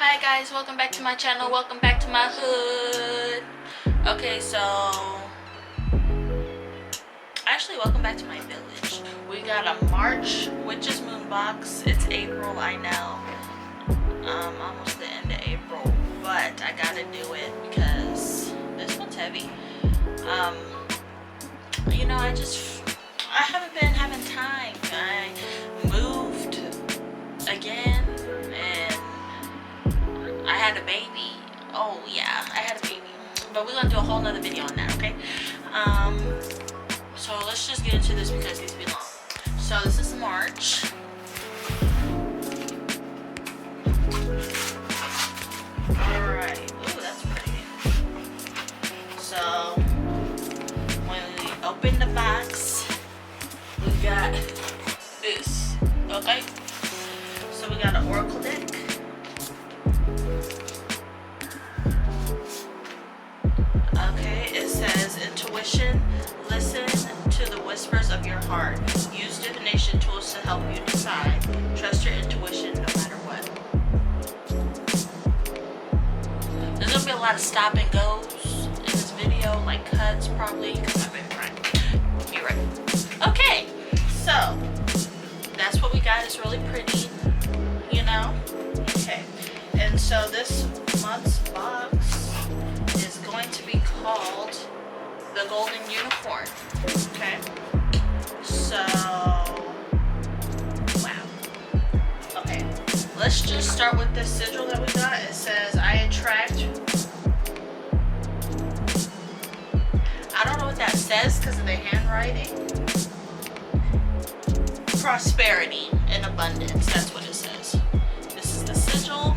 Hi guys, welcome back to my channel, welcome back to my hood. Okay, so actually welcome back to my village. We got a March Witch's Moon box. It's April, I know. Almost the end of April, but I gotta do it because this one's heavy. I haven't been having time. I moved again and I had a baby. Oh yeah, I had a baby. But we're gonna do a whole nother video on that, okay? So let's just get into this because these be long. So this is March. Alright. Ooh, that's pretty. So when we open the box, we got this. Okay? So we got an oracle deck. Okay, it says intuition, listen to the whispers of your heart. Use divination tools to help you decide. Trust your intuition no matter what. There's gonna be a lot of stop and goes in this video, like cuts probably, because I've been trying to be ready. Okay, so that's what we got. It's really pretty, you know? Okay, and so this month's box is going to be called the Golden Unicorn. Okay, so wow. Okay, let's just start with this sigil that we got. It says I attract. I don't know what that says because of the handwriting. Prosperity and abundance. That's what it says. This is the sigil.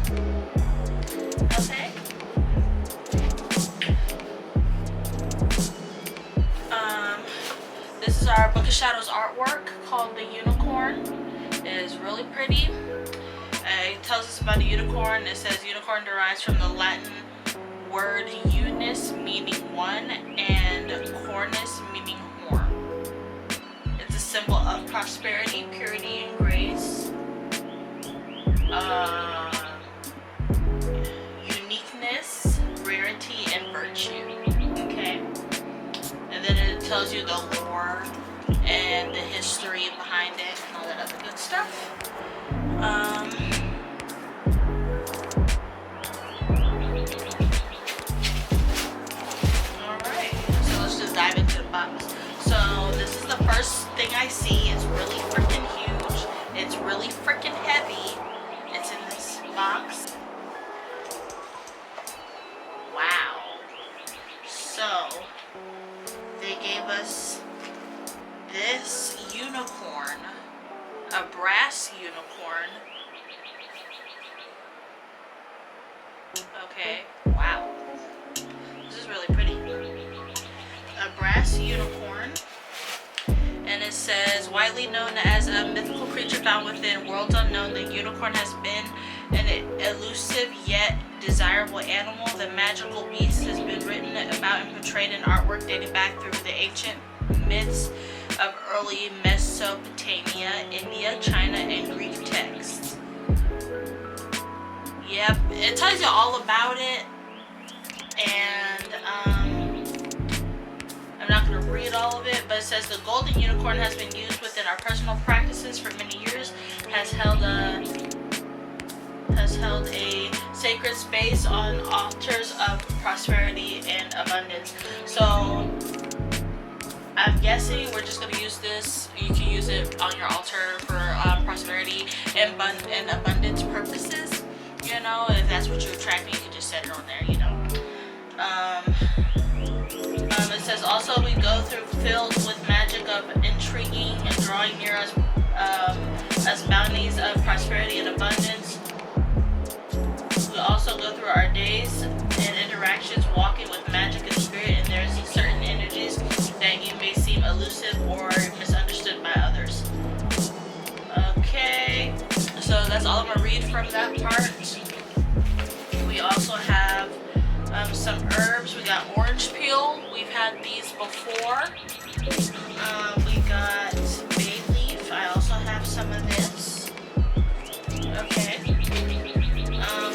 Okay. This is our Book of Shadows artwork called the Unicorn. It is really pretty. It tells us about the unicorn. It says unicorn derives from the Latin word unis, meaning one, and cornus, meaning horn. It's a symbol of prosperity, purity, and grace. Uniqueness, rarity, and virtue. Okay? And then it tells you the lore and the history behind it and all that other good stuff. Alright, so let's just dive into the box. So this is the first thing I see. It's really freaking huge. It's really freaking heavy. It's in this box. Wow. So they gave us this unicorn, a brass unicorn. Okay, wow. This is really pretty. A brass unicorn. And it says, widely known as a mythical creature found within worlds unknown, the unicorn has been an elusive yet desirable animal. The magical beast has been written about and portrayed in artwork dating back through the ancient myths of early Mesopotamia, India, China, and Greek texts. Yep, it tells you all about it, and I'm not going to read all of it, but it says the golden unicorn has been used within our personal practices for many years, has held a sacred space on altars of prosperity and abundance. So I'm guessing we're just going to use this. You can use it on your altar for prosperity and abundance purposes. You know, if that's what you're attracting, you can just set it on there, you know. It says also we go through filled with magic of intriguing and drawing near us as bounties of prosperity and abundance. We also go through our days and interactions walking with magic and spirit, and there's certain energies that you may seem elusive or misunderstood by others. Okay, so that's all I'm going to read from that part. We also have some herbs. We got orange peel. We've had these before. We got bay leaf. I also have some of this. Okay. We have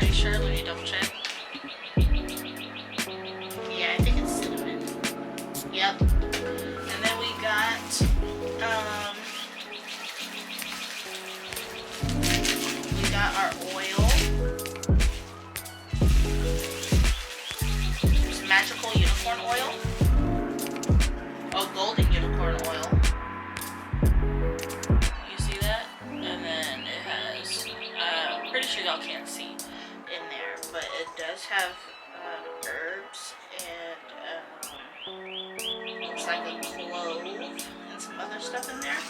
pretty sure. Let me double check. Yeah, I think it's cinnamon. Yep. And then we got our oil. It's magical unicorn oil. Oh, golden unicorn oil. You see that? And then it has, pretty sure y'all can't see in there, but it does have herbs and looks like a clove and some other stuff in there.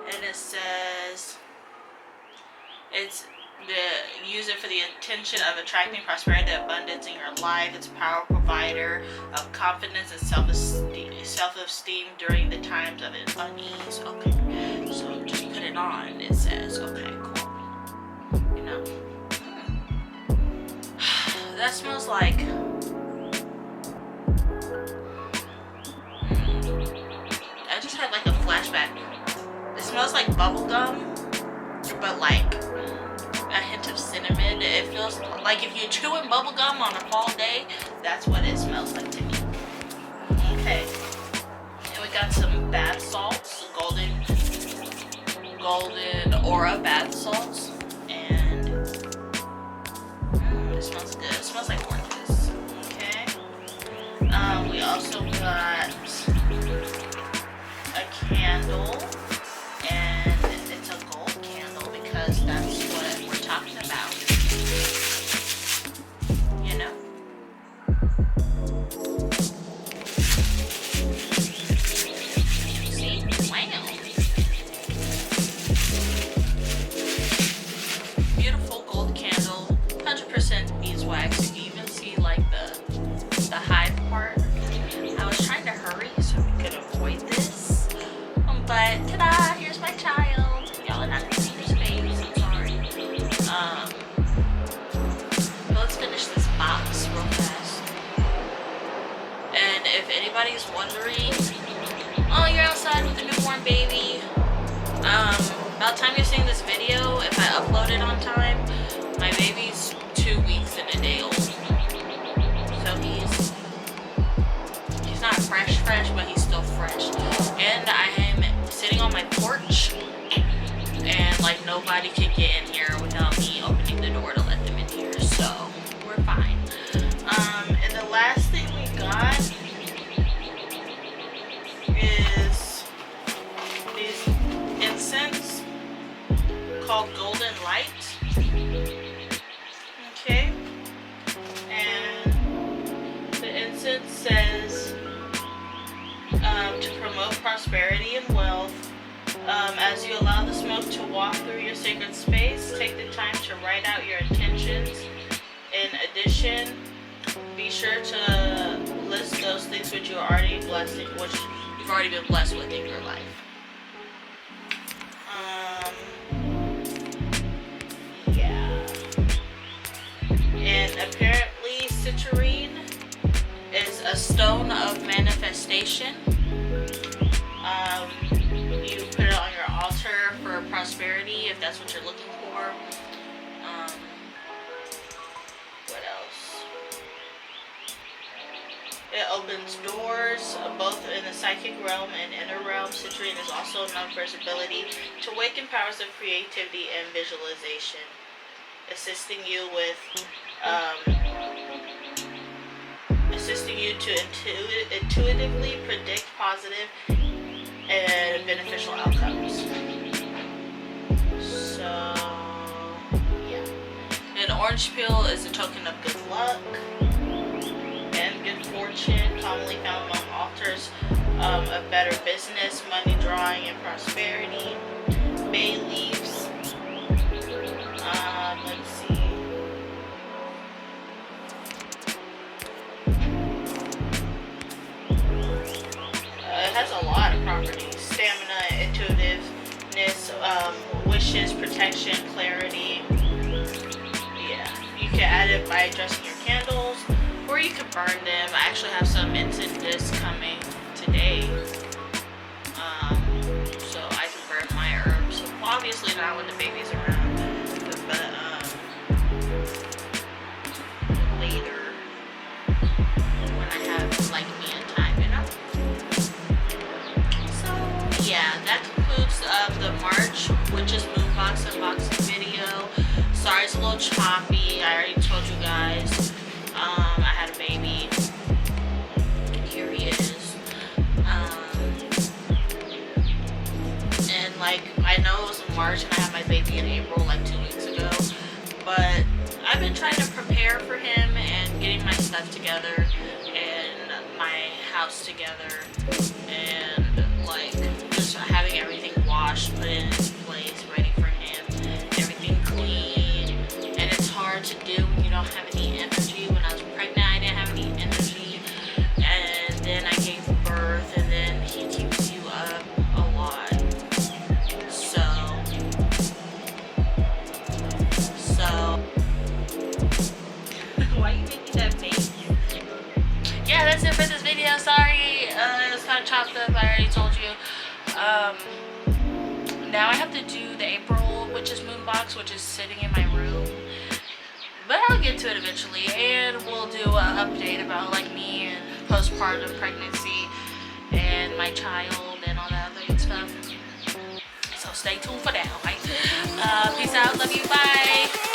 And it says use it for the intention of attracting prosperity and abundance in your life. It's a power provider of confidence and self-esteem during the times of unease. Okay, so just put it on. It says, okay, cool. You know, that smells like. I just had like a flashback. It smells like bubble gum, but like a hint of cinnamon. It feels like if you're chewing bubble gum on a fall day, that's what it smells like to me. Okay, and we got some bath salts, golden aura bath salts, and it smells good. It smells like oranges. Okay, we also got a candle, and it's a gold candle because that's what we're talking about, you know. See? Wow. Beautiful gold candle, 100% beeswax. You can even see like the hive part. I was trying to hurry so we could avoid this, but ta-da! Here's my child. Y'all are not gonna see his face. I'm sorry. But let's finish this box real fast. And if anybody's wondering, oh, you're outside with a newborn baby. About the time you're seeing this video, if I upload it on time, my baby's 2 weeks and a day old. So he's not fresh, but he's still fresh. And I am sitting on my porch, and like nobody can get in here without me opening the door to let them in here, so we're fine. And the last thing we got is these incense called Golden Light. Okay, and the incense says to promote prosperity and wealth. As you allow the smoke to walk through your sacred space, take the time to write out your intentions. In addition, be sure to list those things which you've already been blessed with in your life. Yeah. And apparently citrine is a stone of manifestation. You put it on your altar for prosperity if that's what you're looking for. What else? It opens doors both in the psychic realm and inner realm. Citrine is also known for its ability to awaken powers of creativity and visualization, assisting you to intuitively predict positive and beneficial outcomes. So, yeah. An orange peel is a token of good luck and good fortune, commonly found among altars of better business, money drawing, and prosperity. Bay leaves. Let's see. It has a lot of properties: stamina, intuitiveness, wishes, protection, clarity. Yeah, you can add it by dressing your candles, or you can burn them. I actually have some incense discs coming today, so I can burn my herbs. Well, obviously not when the baby's around, but choppy. I already told you guys. I had a baby. Here he is. And like, I know it was in March and I had my baby in April, like 2 weeks ago. But I've been trying to prepare for him and getting my stuff together and my house together and like just having everything washed, put in place, ready for him, everything clean. And it's hard to do when you don't have any energy. When I was pregnant, I didn't have any energy, and then I gave birth, and then he keeps you up a lot. So why are you making that face? Yeah, that's it for this video. Sorry, it was kind of chopped up. I already told you. Now I have to do the April Witch's Moon box, which is sitting in my room. But I'll get to it eventually, and we'll do an update about like me and postpartum pregnancy and my child and all that other good stuff. So stay tuned for that, alright? Peace out, love you, bye.